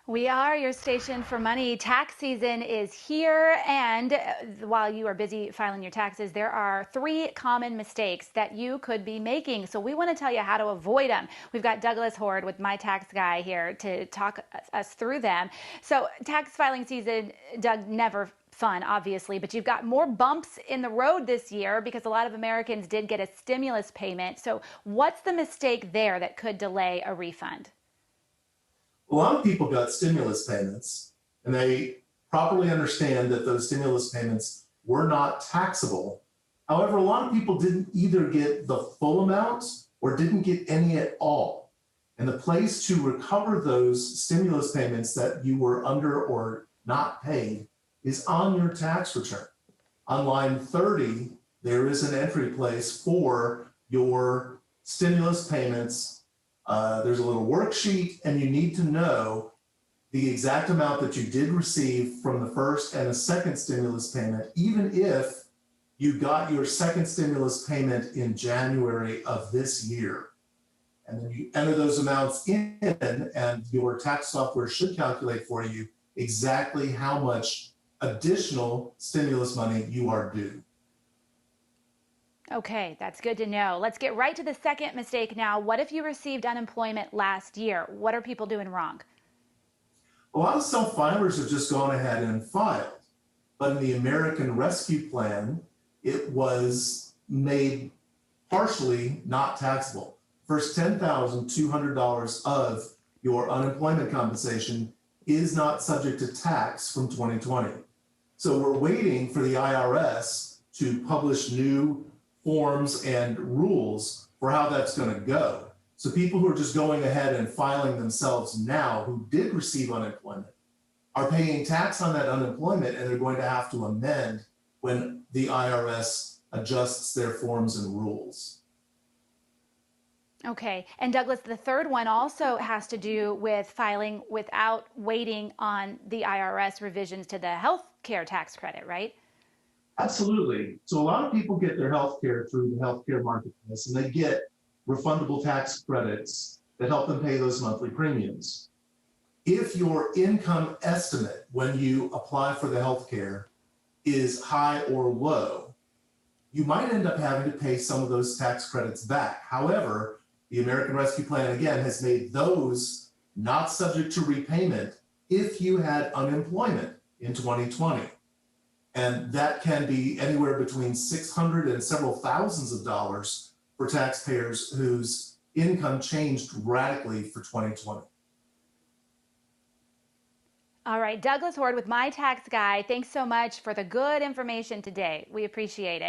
We are your station for money. Tax season is here, and while you are busy filing your taxes, there are 3 common mistakes that you could be making. So we want to tell you how to avoid them. We've got Douglas Hord with My Tax Guy here to talk us through them. So tax filing season, Doug, never fun, obviously, but you've got more bumps in the road this year because a lot of Americans did get a stimulus payment. So what's the mistake there that could delay a refund? A lot of people got stimulus payments and they properly understand that those stimulus payments were not taxable. However, a lot of people didn't either get the full amount or didn't get any at all. And the place to recover those stimulus payments that you were under or not paid is on your tax return. On line 30, there is an entry place for your stimulus payments. There's a little worksheet, and you need to know the exact amount that you did receive from the first and the second stimulus payment, even if you got your second stimulus payment in January of this year. And then you enter those amounts in, and your tax software should calculate for you exactly how much additional stimulus money you are due. Okay, that's good to know. Let's get right to the second mistake now. What if you received unemployment last year? What are people doing wrong? A lot of self-filers have just gone ahead and filed, but in the American Rescue Plan, it was made partially not taxable. First $10,200 of your unemployment compensation is not subject to tax from 2020. So we're waiting for the IRS to publish new forms and rules for how that's going to go. So people who are just going ahead and filing themselves now who did receive unemployment are paying tax on that unemployment, and they're going to have to amend when the IRS adjusts their forms and rules. Okay, and Douglas, the third one also has to do with filing without waiting on the IRS revisions to the health care tax credit, right? Absolutely. So a lot of people get their health care through the healthcare marketplace, and they get refundable tax credits that help them pay those monthly premiums. If your income estimate when you apply for the health care is high or low, you might end up having to pay some of those tax credits back. However, the American Rescue Plan, again, has made those not subject to repayment if you had unemployment in 2020. And that can be anywhere between $600 and several thousands of dollars for taxpayers whose income changed radically for 2020. All right, Douglas Hord with My Tax Guy. Thanks so much for the good information today. We appreciate it.